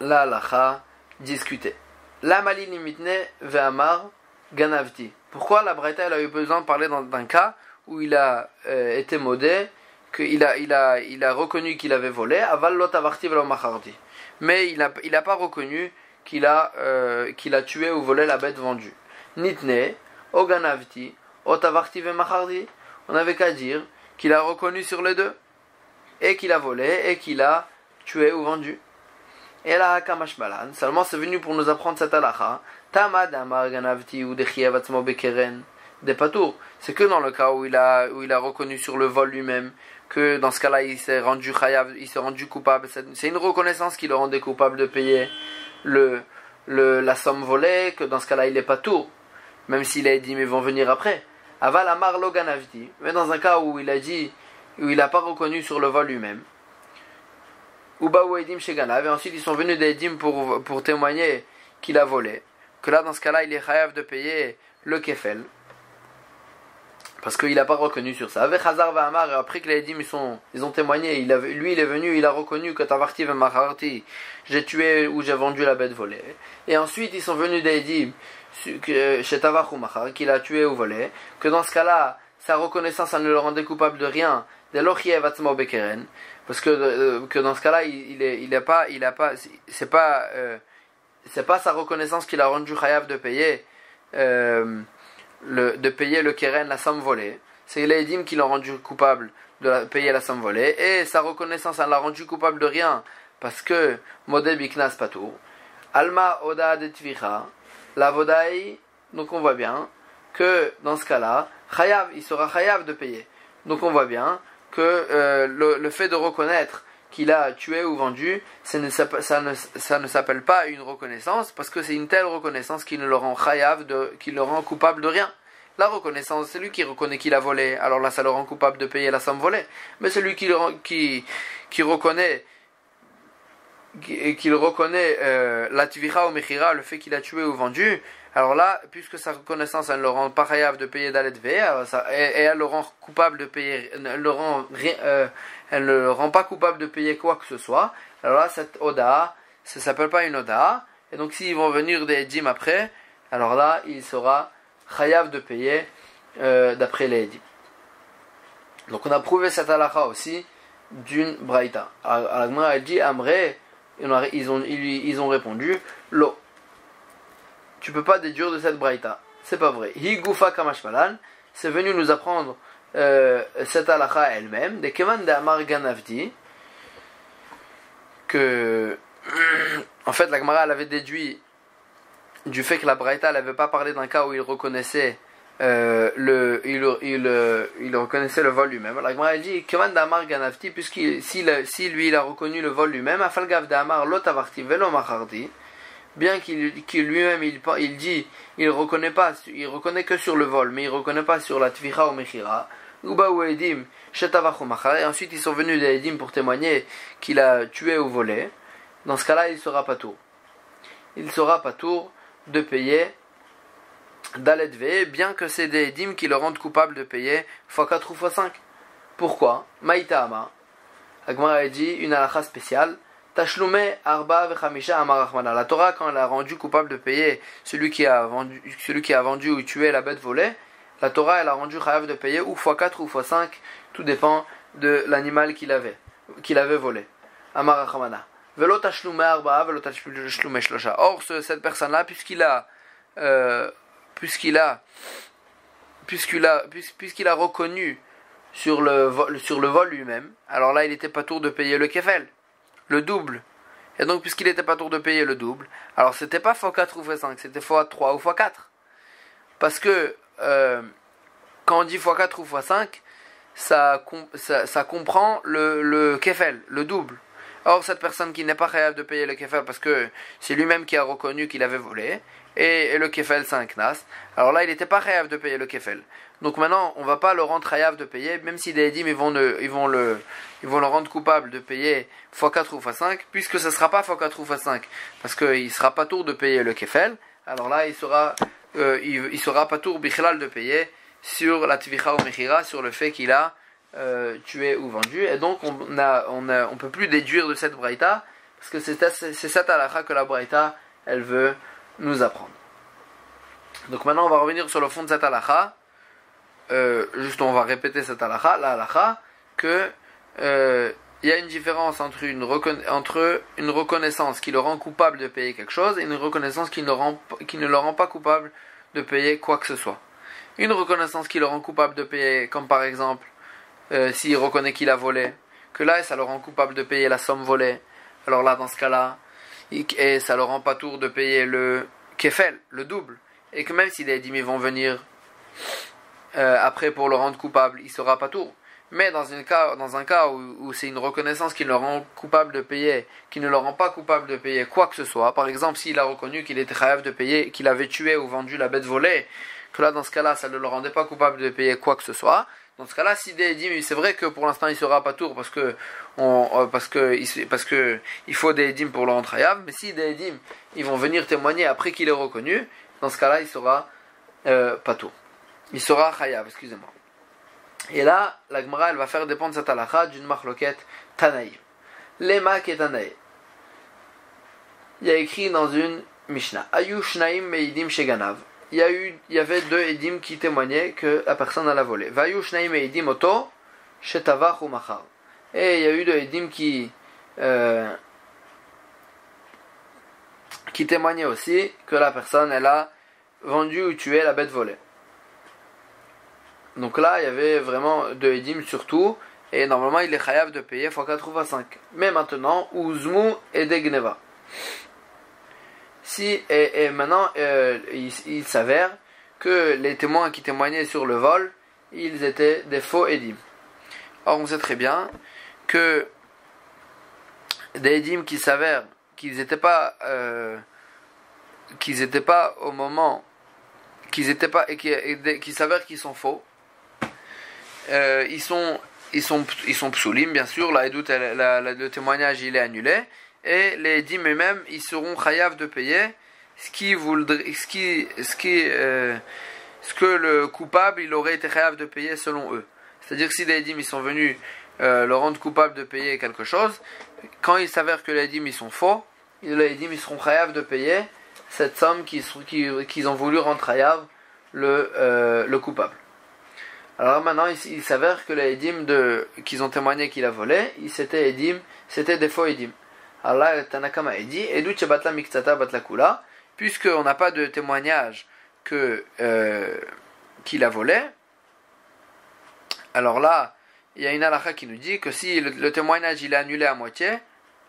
halacha discutée. La malini mitne ve'amar ganavti. Pourquoi la braïta elle a eu besoin de parler d'un cas où il a été modé, qu'il a reconnu qu'il avait volé, aval lot avarti velo macharti. Mais il a pas reconnu qu'il a tué ou volé la bête vendue. Nitne, oganavti, otavarti vemachardi. On n'avait qu'à dire qu'il a reconnu sur les deux, et qu'il a volé, et qu'il a tué ou vendu. Et la hakamashmalan, seulement c'est venu pour nous apprendre cette halakha. Tamad amar ganavti ou dechiev atzmo bekeren. Des patours. C'est que dans le cas où il a reconnu sur le vol lui-même, que dans ce cas-là il s'est rendu chayav, il s'est rendu coupable. C'est une reconnaissance qui le rendait coupable de payer la somme volée, que dans ce cas-là il n'est pas tour, même s'il a dit mais ils vont venir après. Aval amar lo ganavti. Mais dans un cas où il a dit, où il n'a pas reconnu sur le vol lui-même, Uba ou edim chez Ganav, et ensuite ils sont venus des edim pour témoigner qu'il a volé, que là dans ce cas-là il est chayav de payer le kefel, parce qu'il n'a pas reconnu sur ça. Avec Hazar va Amar, après que les edim ils ont témoigné, lui il est venu, il a reconnu que Tavarti ve Macharti, j'ai tué ou j'ai vendu la bête volée. Et ensuite ils sont venus des edim chez Tavar ou Machar, qu'il a tué ou volé, que dans ce cas-là sa reconnaissance elle ne le rendait coupable de rien, de l'ochiev atzmo bekeren, parce que dans ce cas-là c'est pas sa reconnaissance qui l'a rendu chayav de payer le keren, la somme volée. C'est les edim qui l'ont rendu coupable de payer la somme volée, et sa reconnaissance elle l'a rendu coupable de rien parce que modé biknas patur alma oda de tvicha la vodaï. Donc on voit bien que dans ce cas-là chayav, il sera chayav de payer. Donc on voit bien que le fait de reconnaître qu'il a tué ou vendu, ça ne s'appelle pas une reconnaissance, parce que c'est une telle reconnaissance qui ne le rend chayav, qui le rend coupable de rien. La reconnaissance, c'est lui qui reconnaît qu'il a volé, alors là ça le rend coupable de payer la somme volée. Mais celui qui reconnaît la tvicha ou mechira, le fait qu'il a tué ou vendu, alors là, puisque sa reconnaissance elle ne le rend pas chayav de payer dalet ve, et elle le rend coupable de payer, elle ne le rend pas coupable de payer quoi que ce soit, alors là cette oda, ça s'appelle pas une oda, et donc s'ils vont venir des edim après, alors là il sera chayav de payer d'après les edim. Donc on a prouvé cette halakha aussi d'une braïta. Alors elle dit amré, ils ont répondu lo. Tu peux pas déduire de cette braïta, c'est pas vrai. Hi gufa kamashmalan, c'est venu nous apprendre cette halakha elle-même, de keman de amar ganavdi, que en fait la Gemara elle avait déduit du fait que la braïta elle avait pas parlé d'un cas où il reconnaissait il reconnaissait le vol lui-même. La Gemara dit keman de amar ganavdi, si lui il a reconnu le vol lui-même, afal gav de amar lo tavarti velo machardi, bien qu'il lui-même il dit il reconnaît que sur le vol, mais il reconnaît pas sur la tvicha ou mechira, uba ou edim shetavach ou machar, et ensuite ils sont venus des edim pour témoigner qu'il a tué ou volé. Dans ce cas-là il sera pas tour de payer dalet ve, bien que c'est des edim qui le rendent coupable de payer x4 ou x5. Pourquoi? Maïtama la Gemara a dit une halakha spéciale. Tashlume arba vechamisha amar Rachmana. La Torah, quand elle a rendu coupable de payer celui qui a vendu ou tué la bête volée, la Torah, elle a rendu chayav de payer ou x4 ou x5, tout dépend de l'animal qu'il avait volé. Amar Rachmana. Velo tashlume arba, velo tashlume shlosha. Or, cette personne-là, puisqu'il a reconnu sur le vol lui-même, alors là, il n'était pas tour de payer le kefel, le double. Et donc, puisqu'il n'était pas tour de payer le double, alors c'était pas x4 ou x5, c'était x3 ou x4. Parce que, quand on dit x4 ou x5, ça comprend le kefel, le double. Or, cette personne qui n'est pas capable de payer le kefel parce que c'est lui-même qui a reconnu qu'il avait volé, et le kefel c'est un knas, alors là il n'était pas capable de payer le kefel. Donc maintenant on ne va pas le rendre chayav de payer, même si des édim ils vont le rendre coupable de payer x4 ou x5, puisque ce ne sera pas x4 ou x5, parce qu'il ne sera pas tour de payer le kefel, alors là il sera pas tour bichlal de payer sur la tvicha ou mechira, sur le fait qu'il a tué ou vendu, et donc on peut plus déduire de cette braïta, parce que c'est cette halakha que la braïta elle veut nous apprendre. Donc maintenant on va revenir sur le fond de cette halakha. Juste on va répéter cette halakha, la halakha que il y a une différence entre une reconnaissance qui le rend coupable de payer quelque chose et une reconnaissance qui ne le rend pas coupable de payer quoi que ce soit. Une reconnaissance qui le rend coupable de payer, comme par exemple s'il reconnaît qu'il a volé, que là ça le rend coupable de payer la somme volée, alors là dans ce cas-là, et ça le rend pas tour de payer le kefel, le double, et que même si les dîmes vont venir après pour le rendre coupable, il sera pas tour. Mais dans un cas où c'est une reconnaissance qui le rend coupable de payer, qui ne le rend pas coupable de payer quoi que ce soit, par exemple s'il a reconnu qu'il était chayav de payer, qu'il avait tué ou vendu la bête volée, que là dans ce cas-là ça ne le rendait pas coupable de payer quoi que ce soit. Dans ce cas-là, si des édim, c'est vrai que pour l'instant il sera pas tour parce que il faut des édim pour le rendre chayav, mais si des édim ils vont venir témoigner après qu'il est reconnu, dans ce cas-là il sera pas tour. Il sera chayav, excusez-moi. Et là, la Gemara elle va faire dépendre cette halakha d'une machloket Tanaïm. Lema ke Tanaïm. Il y a écrit dans une Mishnah, Ayu shnaim meidim sheganav. Il y avait deux édim qui témoignaient que la personne a volé. Vayu shnaim meidim oto shetavach ou machar. Et il y a eu deux édim qui témoignaient aussi que la personne elle a vendu ou tué la bête volée. Donc là, il y avait vraiment deux édim surtout, et normalement il est chayav de payer x4 ou x5. Mais maintenant, uzmu et degneva. Et maintenant, il s'avère que les témoins qui témoignaient sur le vol, ils étaient des faux édim. Or, on sait très bien que des édim qui s'avèrent qu'ils n'étaient pas au moment, qui s'avèrent qu'ils sont faux, ils sont psoulim, bien sûr, le témoignage il est annulé, et les édim eux-mêmes ils seront chayav de payer ce que le coupable il aurait été chayav de payer selon eux. C'est-à-dire que si les édim ils sont venus le rendre coupable de payer quelque chose, quand il s'avère que les édim ils sont faux, les édim ils seront chayav de payer cette somme qu'ils ont voulu rendre chayav le coupable. Alors maintenant, il s'avère que les édim qu'ils ont témoigné qu'il a volé, c'était des faux édim. Alors là, Tanakama a dit, Edu Chebatla Miktata Batla Kula, puisqu'on n'a pas de témoignage qu'il a volé, alors là, il y a une halakha qui nous dit que si le témoignage il est annulé à moitié,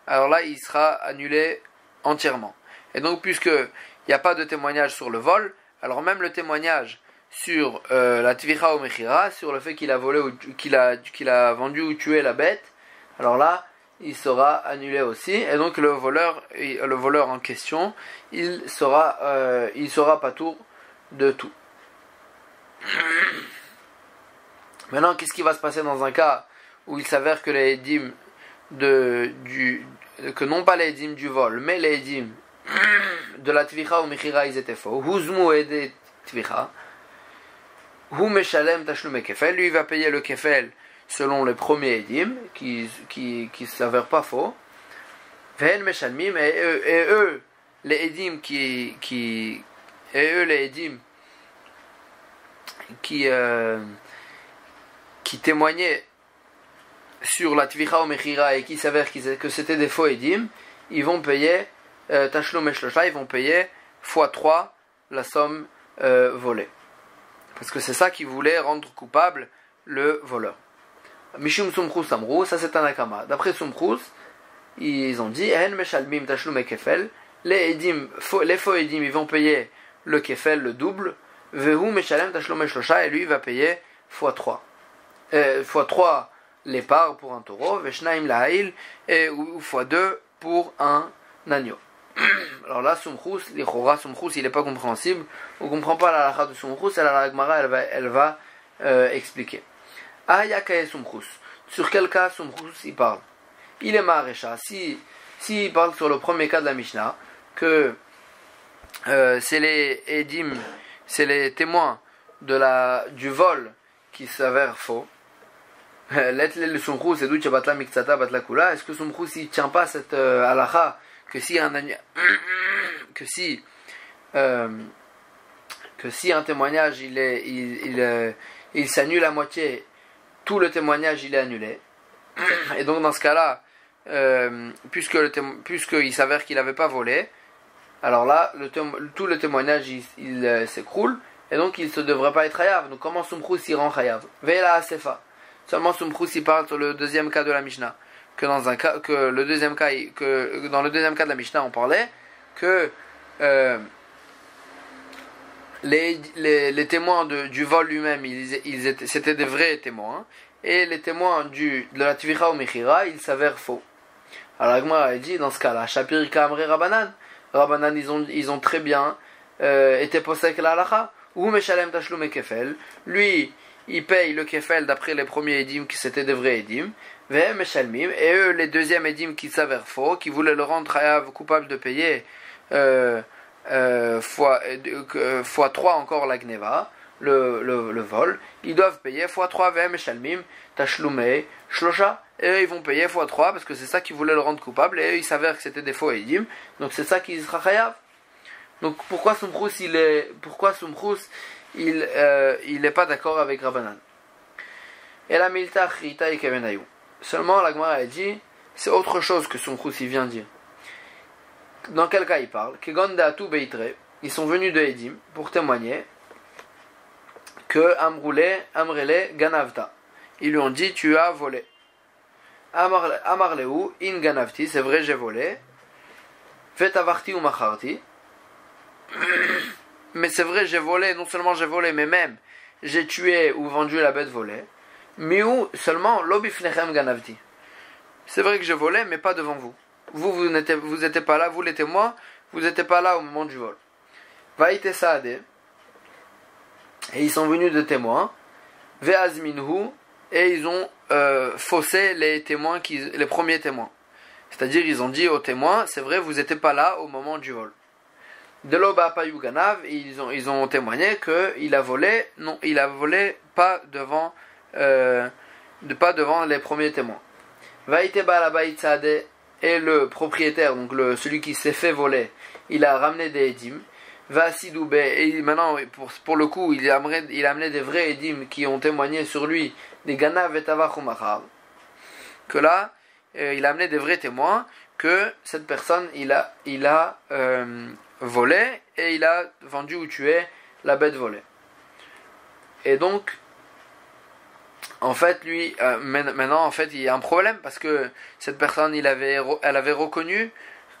alors là, il sera annulé entièrement. Et donc, puisqu'il n'y a pas de témoignage sur le vol, alors même le témoignage sur la tvicha ou mechira, sur le fait qu'il a volé ou qu'il a vendu ou tué la bête, alors là il sera annulé aussi, et donc le voleur en question il sera pas tour de tout. Maintenant, qu'est-ce qui va se passer dans un cas où il s'avère que les édim que non pas les édim du vol, mais les édim de la tvicha ou mechira ils étaient faux, huzmu et des tvicha, lui il va payer le kefel selon les premiers édim, qui s'avèrent pas faux. Ve'en meshalmim, et eux, les édim qui témoignaient sur la tvicha ou mechira et qui s'avère que c'était des faux édim, ils vont payer tashlum et shlosha, ils vont payer x3 la somme volée. Parce que c'est ça qui voulait rendre coupable le voleur. Mishum Sumchus Amrou, ça c'est un akama. D'après Sumchus, ils ont dit En meshalmim tashlum et kefel. Les faux édim, ils vont payer le kefel, le double. Vehu meshalem tashlum et shlosha, et lui il va payer x3. x3 les parts pour un taureau, veshnaim laha'il, ou x2 pour un agneau. Alors là, Sumchus, l'Ichora, Sumchus, il n'est pas compréhensible. On ne comprend pas la halakha de Sumchus, et la Gemara, elle va expliquer. Ayakae Sumchus. Sur quel cas Sumchus il parle? Il est Maharesha. Si parle sur le premier cas de la Mishnah, que c'est les édim, c'est les témoins du vol qui s'avèrent faux. Le Sumchus, c'est d'où batla miksata batla kula. Est-ce que Sumchus il tient pas cette halakha que si un témoignage il s'annule à moitié, tout le témoignage il est annulé. Et donc dans ce cas-là, puisqu'il s'avère qu'il n'avait pas volé, alors là tout le témoignage il s'écroule et donc il ne devrait pas être chayav. Donc comment Sumchus il rend chayav? Ve'ela asefa. Seulement Sumchus il parle sur le deuxième cas de la Mishnah. Que dans le deuxième cas de la Mishnah on parlait que les témoins du vol lui-même c'était des vrais témoins, et les témoins de la tvicha ou mechira ils s'avèrent faux. Alors la Gemara a dit dans ce cas-là Shapir Kamre Rabbanan ils ont très bien été posek la halacha ou meshalem tashlum et kefel, lui il paye le kefel d'après les premiers édim qui c'était des vrais édim, et eux les deuxièmes édim qui s'avèrent faux, qui voulaient le rendre chayav coupable de payer fois 3 encore la gneva, le vol, ils doivent payer fois 3 vm shalmim tashlumei shlosha, et eux ils vont payer fois 3 parce que c'est ça qui voulait le rendre coupable, et eux il s'avère que c'était des faux édim, donc c'est ça qui sera chayav. Donc pourquoi Sumchus il n'est pas d'accord avec Rabbanan? Et la milta chrita et kevenayou. Seulement la Gemara a dit c'est autre chose que Sumchus il vient dire. Dans quel cas il parle? Ils sont venus de Edim pour témoigner que Amrele Ganavta. Ils lui ont dit tu as volé. Amarleu in Ganavti, c'est vrai j'ai volé. Vetavarti ou macharti. Mais c'est vrai j'ai volé, non seulement j'ai volé, mais même j'ai tué ou vendu la bête volée. Miou seulement lobifnechem Ganavti. C'est vrai que j'ai volé, mais pas devant vous. Vous n'étiez pas là, vous les témoins, vous n'étiez pas là au moment du vol. Vaïte Saade, et ils sont venus de témoins, Veazminhu, et ils ont faussé les premiers témoins. C'est-à-dire, ils ont dit aux témoins, c'est vrai, vous n'étiez pas là au moment du vol. De l'Oba Payou Ganav, ils ont témoigné qu'il a volé, non, il a volé pas devant les premiers témoins. Vaïte Balabaït Saade, et le propriétaire, donc celui qui s'est fait voler, il a ramené des édim. Vasidoube, et maintenant, pour le coup, il a amené des vrais édim qui ont témoigné sur lui, des ganav et tavachumachar. Que là, il a amené des vrais témoins que cette personne, il a volé et il a vendu ou tué la bête volée. Et donc, en fait, lui, maintenant, en fait, il y a un problème parce que cette personne, elle avait reconnu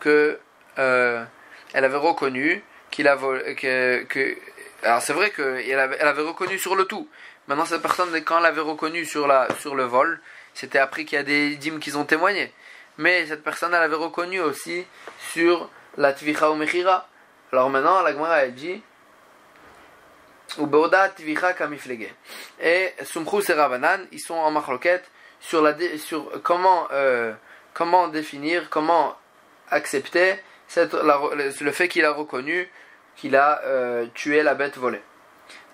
qu'il a volé, alors c'est vrai qu'elle avait reconnu sur le tout. Maintenant, cette personne, quand elle avait reconnu sur le vol, c'était après qu'il y a des dîmes qui ont témoigné. Mais cette personne, elle avait reconnu aussi sur la tvicha ou mechira. Alors maintenant, la Gemara, elle dit et Sumchus et Rabbanan, ils sont en machloket sur comment définir, comment accepter le fait qu'il a reconnu qu'il a tué la bête volée.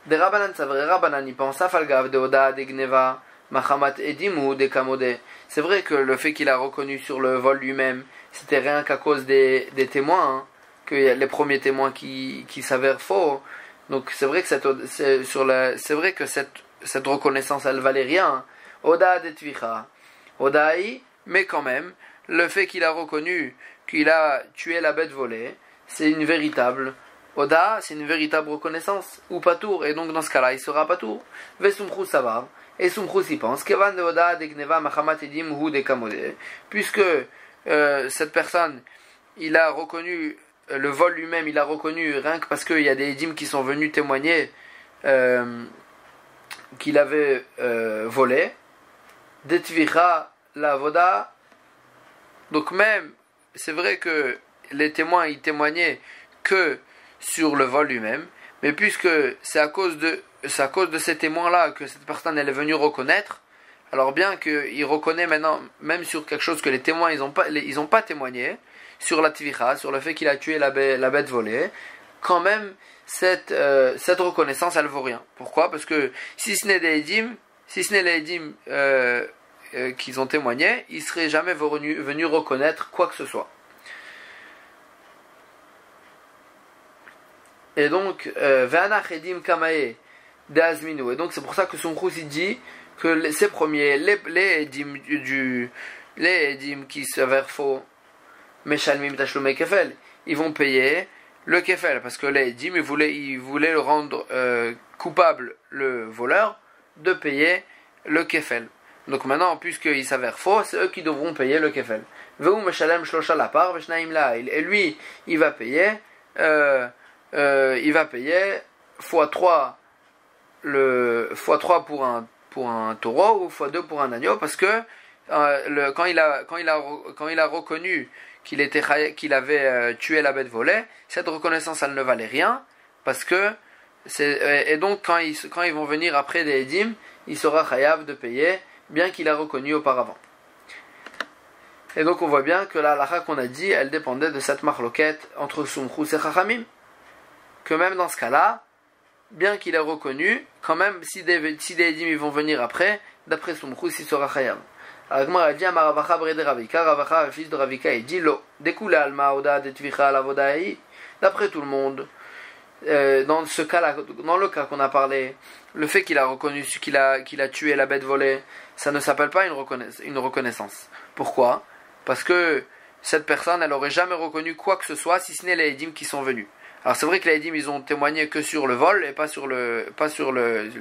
Des Rabbanan, c'est vrai, Rabbanan, ils pensent à Falgav de Oda de Gneva, Mahamat Edim ou Dekamode. C'est vrai que le fait qu'il a reconnu sur le vol lui-même, c'était rien qu'à cause des témoins, hein, que les premiers témoins qui s'avèrent faux. Donc c'est vrai que cette reconnaissance elle valait rien. Oda de Tvicha. Odaï, mais quand même, le fait qu'il a reconnu qu'il a tué la bête volée, c'est une véritable Oda, c'est une véritable reconnaissance, ou patour, et donc dans ce cas-là, il sera patour. Vesumchus savar, et Sumchus y pense, Kevan de Oda de Gneva Mahamat Edim hu de Kamode, puisque cette personne, il a reconnu le vol lui-même, il a reconnu rien que parce qu'il y a des Edim qui sont venus témoigner qu'il avait volé, Detvira la Voda, donc même, c'est vrai que les témoins, ils témoignaient que sur le vol lui-même, mais puisque c'est à cause de ces témoins-là que cette personne elle est venue reconnaître, alors bien qu'il reconnaît maintenant, même sur quelque chose que les témoins ils ont pas témoigné, sur la tvicha, sur le fait qu'il a tué la bête volée, quand même cette reconnaissance elle vaut rien. Pourquoi? Parce que si ce n'est les édim qu'ils ont témoigné, ils seraient jamais venus reconnaître quoi que ce soit. Et donc, Ve'anachedim kamae d'Azminu. Et donc, c'est pour ça que Sumchus il dit que ces premiers, les Edim qui s'avèrent faux, Meshalmim Tashlume Kefel, ils vont payer le Kefel. Parce que les Edim, ils voulaient le rendre coupable, le voleur, de payer le Kefel. Donc maintenant, puisqu'il s'avère faux, c'est eux qui devront payer le Kefel. Ve'u Meshalem Shlosha Lapar, Veshnaim La'il. Et lui, il va payer x3 pour un taureau ou x2 pour un agneau, parce que quand il a reconnu qu'il avait tué la bête volée, cette reconnaissance elle ne valait rien, parce que et donc quand ils vont venir après des Edim, il sera chayav de payer bien qu'il a reconnu auparavant. Et donc on voit bien que la halakha qu'on a dit, elle dépendait de cette marloquette entre Sumchus et Chachamim, que même dans ce cas-là, bien qu'il ait reconnu, quand même, si des Edim ils vont venir après, d'après Sumchus, il sera chayav. Agmar a dit à Maravacha Brede Ravika, Ravacha, le fils de Ravika, il dit Lo, découle alma oda de tvicha la vodaï, d'après tout le monde, dans ce cas-là, dans le cas qu'on a parlé, le fait qu'il a reconnu qu'il a tué la bête volée, ça ne s'appelle pas une reconnaissance. Pourquoi? Parce que cette personne, elle aurait jamais reconnu quoi que ce soit, si ce n'est les Edim qui sont venus. Alors c'est vrai que les Edim, ils ont témoigné que sur le vol et pas sur le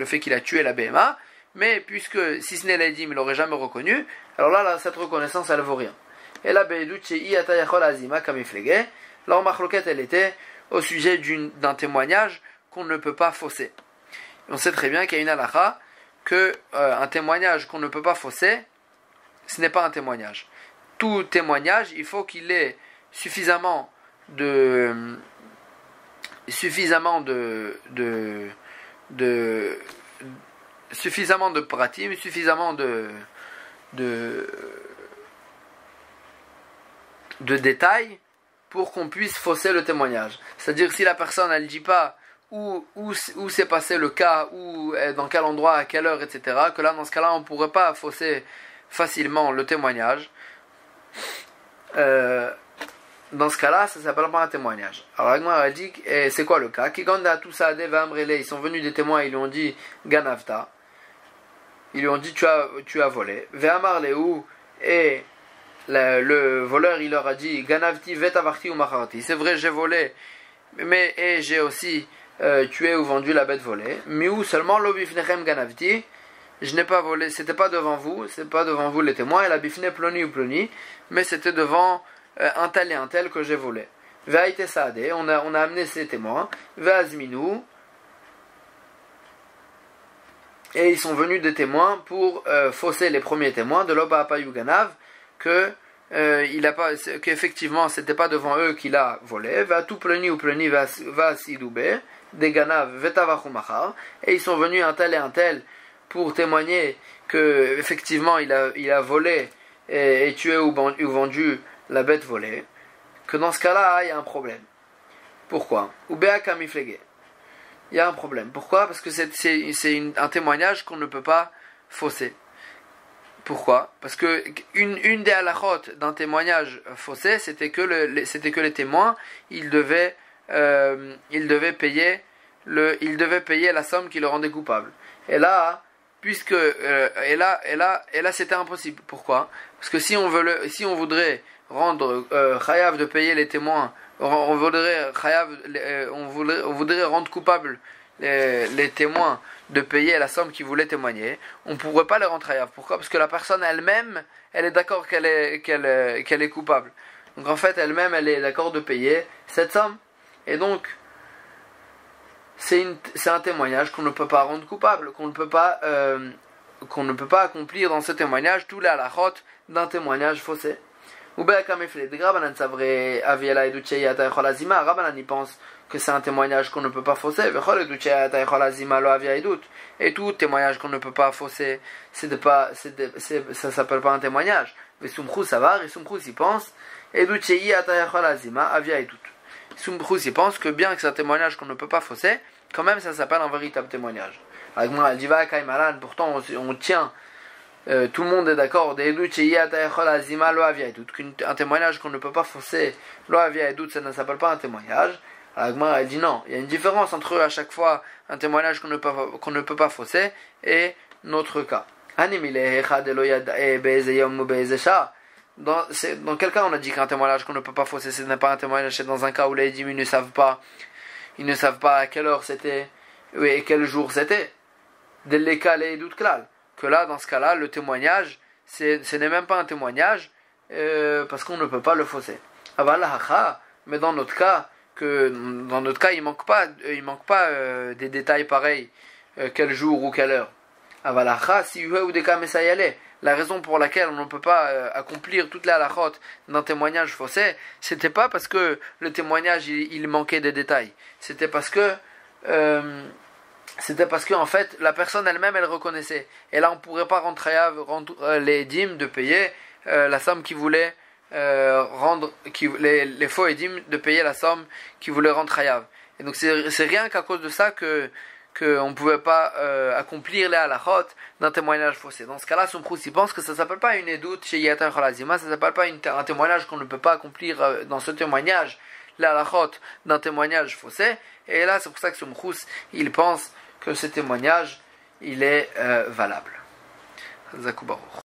fait qu'il a tué la BMA, mais puisque si ce n'est les Edim, il l'aurait jamais reconnu, alors là, cette reconnaissance, elle vaut rien. Et la Beidouchi Atayachol Azima Kamiflege, la marloquette, elle était au sujet d'un témoignage qu'on ne peut pas fausser. On sait très bien qu'il y a une halakha que un témoignage qu'on ne peut pas fausser, ce n'est pas un témoignage. Tout témoignage, il faut qu'il ait suffisamment de pratim, suffisamment de détails pour qu'on puisse fausser le témoignage. C'est-à-dire si la personne elle dit pas où s'est passé le cas, dans quel endroit, à quelle heure, etc., que là dans ce cas-là on ne pourrait pas fausser facilement le témoignage. Dans ce cas-là, ça s'appelle pas un témoignage. Alors Agmar a dit, c'est quoi le cas? Ils sont venus des témoins, ils lui ont dit Ganavta. Ils lui ont dit tu as volé. Ve'amar lehu, et le voleur il leur a dit Ganavti vetavarti ou macharti. C'est vrai, j'ai volé, mais j'ai aussi tué ou vendu la bête volée. Miou seulement lo bifnechem ganavti. Je n'ai pas volé, c'est pas devant vous les témoins, et la bifne ploni ou ploni, mais c'était devant un tel et un tel que j'ai volé. Ve'aite saadé, on a amené ces témoins, ve'azminou, et ils sont venus des témoins pour fausser les premiers témoins de l'Oba Apayou Ganav, qu'effectivement c'était pas devant eux qu'il a volé, ve'atu ploni ou ploni ve'asidoubé, des Ganav ve'tavachu machar, et ils sont venus un tel et un tel pour témoigner que effectivement il a volé et tué ou vendu la bête volée, que dans ce cas-là il y a un problème. Pourquoi? Ubea kamiflege. Il y a un problème. Pourquoi? Parce que c'est un témoignage qu'on ne peut pas fausser. Pourquoi? Parce que une des halachot d'un témoignage faussé, c'était que les témoins, ils devaient payer la somme qui le rendait coupable. Et là, c'était impossible. Pourquoi? Parce que si on voudrait rendre chayav de payer les témoins, on voudrait rendre coupable les témoins de payer la somme qu'ils voulaient témoigner, on ne pourrait pas les rendre chayav. Pourquoi? Parce que la personne elle-même, elle est d'accord qu'elle est coupable. Donc en fait, elle-même, elle est d'accord de payer cette somme. Et donc, c'est un témoignage qu'on ne peut pas rendre coupable, qu'on ne peut pas accomplir dans ce témoignage tous les halachot d'un témoignage faussé. Rabbanan il pense que c'est un témoignage qu'on ne peut pas fausser. Et tout témoignage qu'on ne peut pas fausser, ça s'appelle pas un témoignage. Mais Sumchus il pense. Sumchus il pense que bien que c'est un témoignage qu'on ne peut pas fausser, quand même ça s'appelle un véritable témoignage. Pourtant on tient. Tout le monde est d'accord qu'un témoignage qu'on ne peut pas fausser, ça ne s'appelle pas un témoignage. Alors elle dit non, il y a une différence entre à chaque fois un témoignage qu'on ne peut pas fausser et notre cas. Dans quel cas on a dit qu'un témoignage qu'on ne peut pas fausser, ce n'est pas un témoignage? C'est dans un cas où les édimes ne savent pas à quelle heure c'était et quel jour c'était. Que là, dans ce cas-là, le témoignage, ce n'est même pas un témoignage parce qu'on ne peut pas le fausser. Mais dans notre cas, il manque pas des détails pareils, quel jour ou quelle heure. La raison pour laquelle on ne peut pas accomplir toute la halachot d'un témoignage faussé, c'était pas parce que le témoignage il manquait des détails. C'était parce que en fait la personne elle-même elle reconnaissait. Et là on pourrait pas rendre les dîmes de payer la somme qu'ils voulaient les faux édimes de payer la somme qu'ils voulaient rendre chayav. Et donc c'est rien qu'à cause de ça qu'on ne pouvait pas accomplir les halachot d'un témoignage faussé. Dans ce cas-là, Sumchus il pense que ça ne s'appelle pas une édoute chez Yatar Chalazima, ça ne s'appelle pas un témoignage qu'on ne peut pas accomplir dans ce témoignage, les halachot d'un témoignage faussé. Et là, c'est pour ça que Sumchus il pense que ce témoignage il est valable. Zakou Baruch.